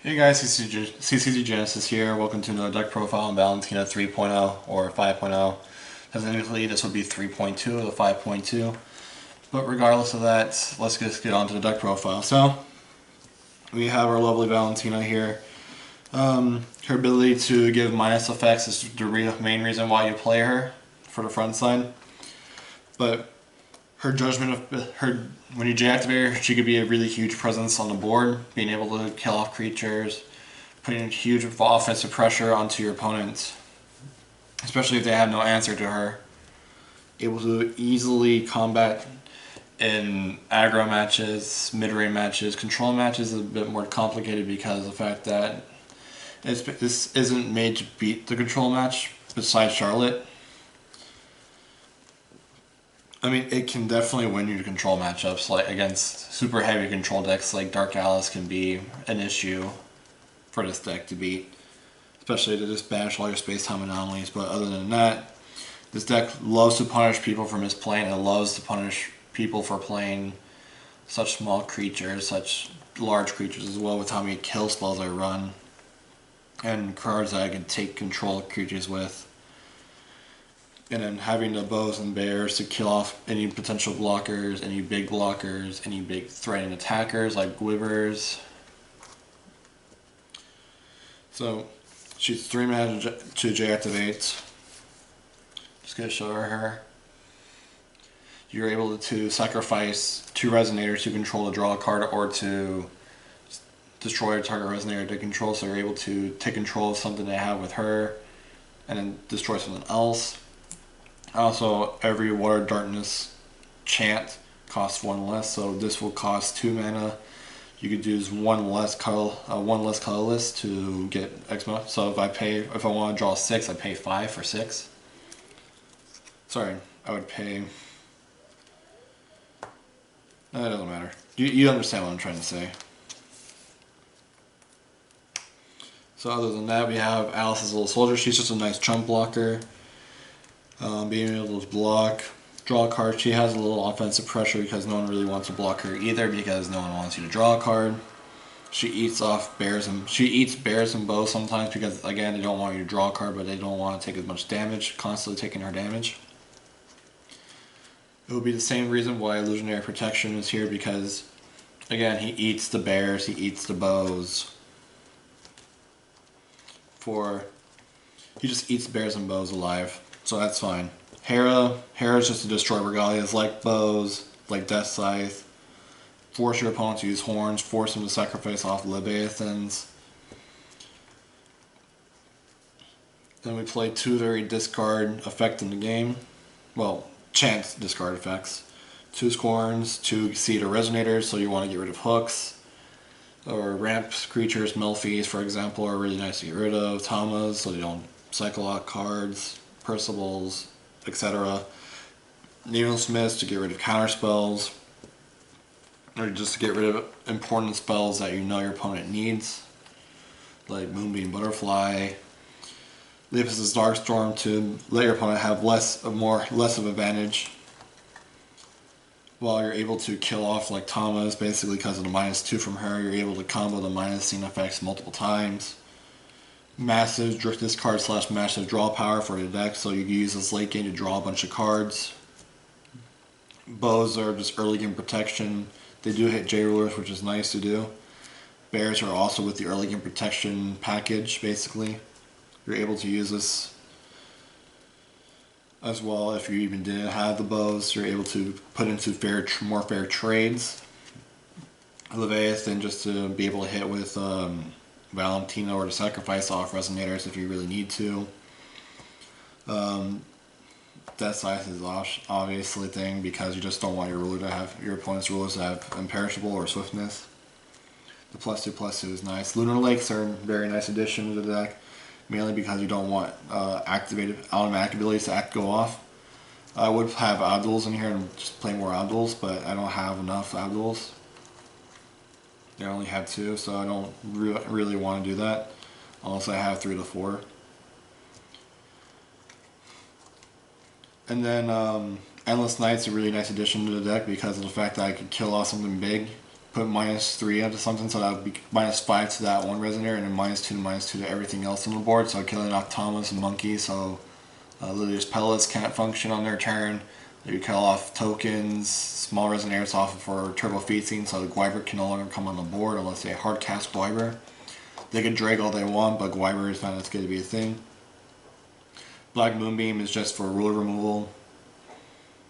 Hey guys, CCG Genesis here. Welcome to another deck profile in Valentina 3.0 or 5.0. Technically, this would be 3.2 or the 5.2. But regardless of that, let's just get on to the deck profile. So, we have our lovely Valentina here. Her ability to give minus effects is the main reason why you play her for the front side. But her judgment of her when you deactivate her, she could be a really huge presence on the board, being able to kill off creatures, putting huge offensive pressure onto your opponents, especially if they have no answer to her. Able to easily combat in aggro matches, mid-range matches. Control matches is a bit more complicated because of the fact that this isn't made to beat the control match besides Charlotte. I mean, it can definitely win you control matchups, like against super heavy control decks like Dark Alice can be an issue for this deck to beat, especially to just banish all your space-time anomalies. But other than that, this deck loves to punish people for misplaying. It loves to punish people for playing such small creatures, such large creatures as well, with how many kill spells I run and cards that I can take control of creatures with. And then having the bows and bears to kill off any potential blockers, any big blockers, any big threatening attackers like Gwivers. So she's 3 mana to deactivate. Just gonna show her. You're able to sacrifice 2 resonators to control a draw card or to destroy a target resonator to control. So you're able to take control of something they have with her and then destroy something else. Also, every Water Darkness chant costs 1 less, so this will cost 2 mana. You could use one less colorless to get X mana. So if I want to draw 6, I pay 5 for 6. Sorry, I would pay. That doesn't matter. You understand what I'm trying to say. So other than that, we have Alice's little soldier. She's just a nice chump blocker. Being able to block, draw a card. She has a little offensive pressure because no one really wants to block her either because no one wants you to draw a card. She eats bears and bows sometimes because again they don't want you to draw a card, but they don't want to take as much damage, constantly taking her damage. It would be the same reason why Illusionary Protection is here because again he eats the bears, he eats the bows. He just eats bears and bows alive. So that's fine. Hera's just to destroy regalias like bows, like Death Scythe. Force your opponent to use horns, force them to sacrifice off Leviathans. Then we play 2 very discard effect in the game. Well, chance discard effects. 2 Scorns, 2 Cedar Resonators, so you want to get rid of hooks. Or ramp creatures, Melfies for example, are really nice to get rid of. Tamas, so they don't cycle out cards. Percivals, etc. Needlesmiths to get rid of counter spells, or just to get rid of important spells that you know your opponent needs, like Moonbeam Butterfly. Lepus's Darkstorm to let your opponent have less of advantage, while you're able to kill off like Tamas, basically because of the -2 from her. You're able to combo the -scene effects multiple times. Massive discard / massive draw power for the deck, so you can use this late game to draw a bunch of cards. Bows are just early game protection. They do hit J-Rulers, which is nice to do. Bears are also with the early game protection package, basically. You're able to use this as well if you even didn't have the bows. You're able to put into more fair trades. Leviathan just to be able to hit with Valentina or to sacrifice off resonators if you really need to. Death Scythe is obviously a thing because you just don't want your opponent's rulers to have imperishable or swiftness. The +2/+2 is nice. Lunar Lakes are a very nice addition to the deck, mainly because you don't want activated automatic abilities to go off. I would have Abduls in here and just play more Abduls, but I don't have enough Abduls. I only have 2, so I don't really want to do that unless I have 3 to 4. And then Endless Night's a really nice addition to the deck because of the fact that I could kill off something big put -3 onto something, so that would be -5 to that one resonator, and then -2 to everything else on the board. So killing off Thomas and Monkey, so Lily's pellets can't function on their turn. You kill off tokens, small resonators off for turbo feasting, so the Gwyber can no longer come on the board unless they hard cast Gwyber. They can drag all they want, but Gwyber is not as good to be a thing. Black Moonbeam is just for ruler removal.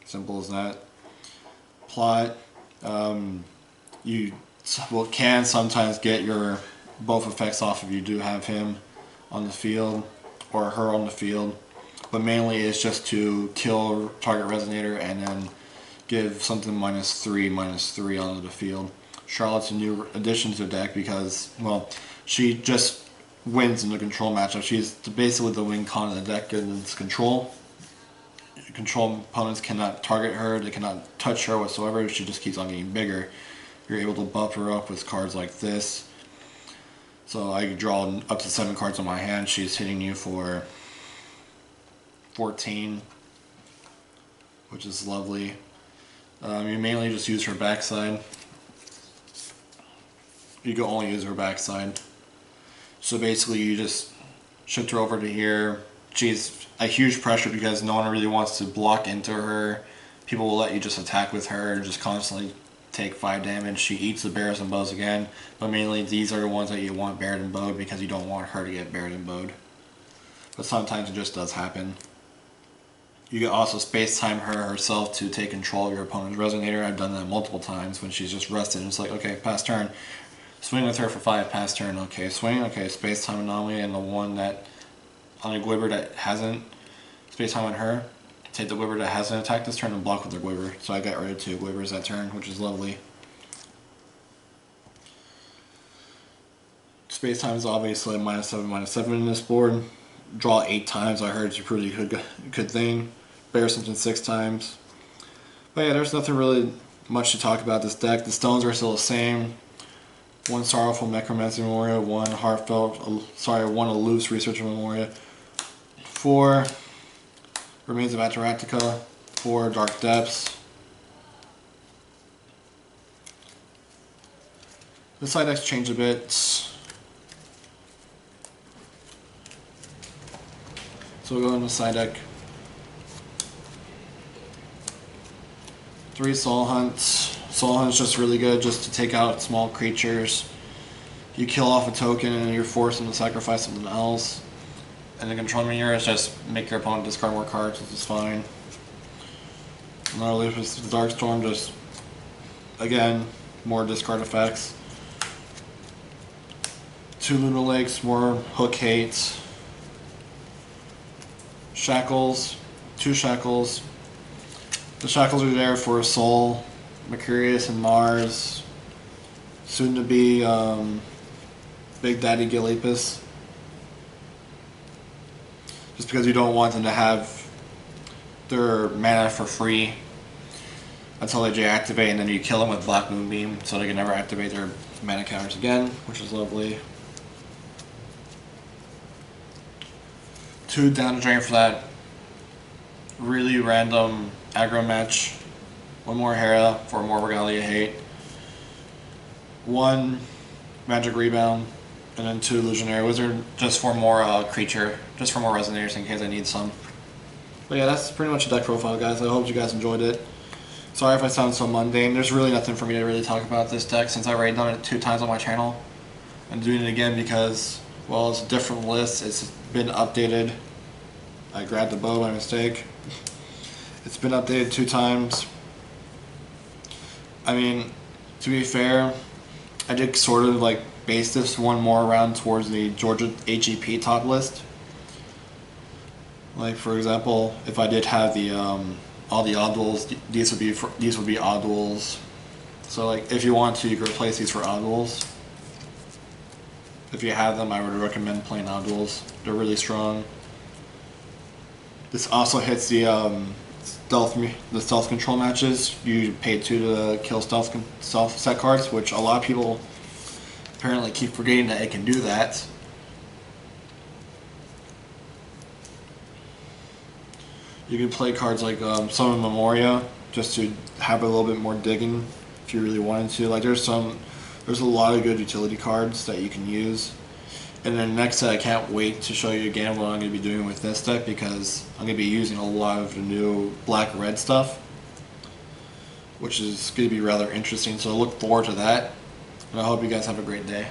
Simple as that. Plot. You can sometimes get your both effects off if you do have him on the field or her on the field, but mainly it's just to kill target resonator and then give something -3 onto the field. Charlotte's a new addition to the deck because, well, she just wins in the control matchup. She's basically the win con of the deck in its control. Control opponents cannot target her, they cannot touch her whatsoever. She just keeps on getting bigger. You're able to buff her up with cards like this. So I can draw up to 7 cards on my hand. She's hitting you for 14, which is lovely. You mainly just use her backside. You can only use her backside. So basically you just shift her over to here. She's a huge pressure because no one really wants to block into her. People will let you just attack with her and just constantly take 5 damage. She eats the bears and bows again, but mainly these are the ones that you want bared and bowed because you don't want her to get bared and bowed. But sometimes it just does happen. You can also space time her herself to take control of your opponent's resonator. I've done that multiple times when she's just rested. It's like, okay, pass turn. Swing with her for 5, pass turn. Okay, swing. Okay, space time anomaly, and the one that on a Gwyber that hasn't space time on her, take the Gwyber that hasn't attacked this turn and block with their Gwyber. So I got rid of 2 Gwybers that turn, which is lovely. Space time is obviously -7 in this board. Draw 8 times, I heard, is a pretty good thing. Bear something 6 times. But yeah, there's nothing really much to talk about this deck. The stones are still the same. 1 Sorrowful Necromancy Memoria, 1 1 Aloof Researcher Memoria, 4 Remains of Atarantica, 4 Dark Depths. The side decks changed a bit. So we'll go into the side deck. 3 Soul Hunts. Soul Hunt's just really good just to take out small creatures. You kill off a token and you're forced them to sacrifice something else. And the control mirror is just make your opponent discard more cards, which is fine. Another leaf is the Darkstorm, just again, more discard effects. 2 Luna Lakes, more hook hate. Shackles, 2 Shackles. The Shackles are there for Soul, Mercurius and Mars, soon to be Big Daddy Gilipus. Just because you don't want them to have their mana for free until they deactivate, and then you kill them with Black Moonbeam so they can never activate their mana counters again, which is lovely. 2 down to drain for that really random aggro match. 1 more Hera for more Regalia hate. 1 Magic Rebound, and then 2 Illusionary Wizard, just for more creature, just for more resonators in case I need some. But yeah, that's pretty much the deck profile, guys. I hope you guys enjoyed it. Sorry if I sound so mundane. There's really nothing for me to really talk about this deck since I've already done it 2 times on my channel. I'm doing it again because, well, it's a different list. It's been updated. I grabbed the bow by mistake. It's been updated 2 times. I mean, to be fair, I did sort of like base this one more around towards the Georgia HEP top list. Like for example, if I did have the all the odd duels, these would be odd duels. So like if you want to, you can replace these for odd duels. If you have them, I would recommend playing odd duels. They're really strong. This also hits the stealth control matches. You pay 2 to kill stealth set cards, which a lot of people apparently keep forgetting that it can do that. You can play cards like Summon Memoria just to have a little bit more digging if you really wanted to. Like there's a lot of good utility cards that you can use. And then next I can't wait to show you again what I'm going to be doing with this deck, because I'm going to be using a lot of the new black-red stuff, which is going to be rather interesting. So I look forward to that, and I hope you guys have a great day.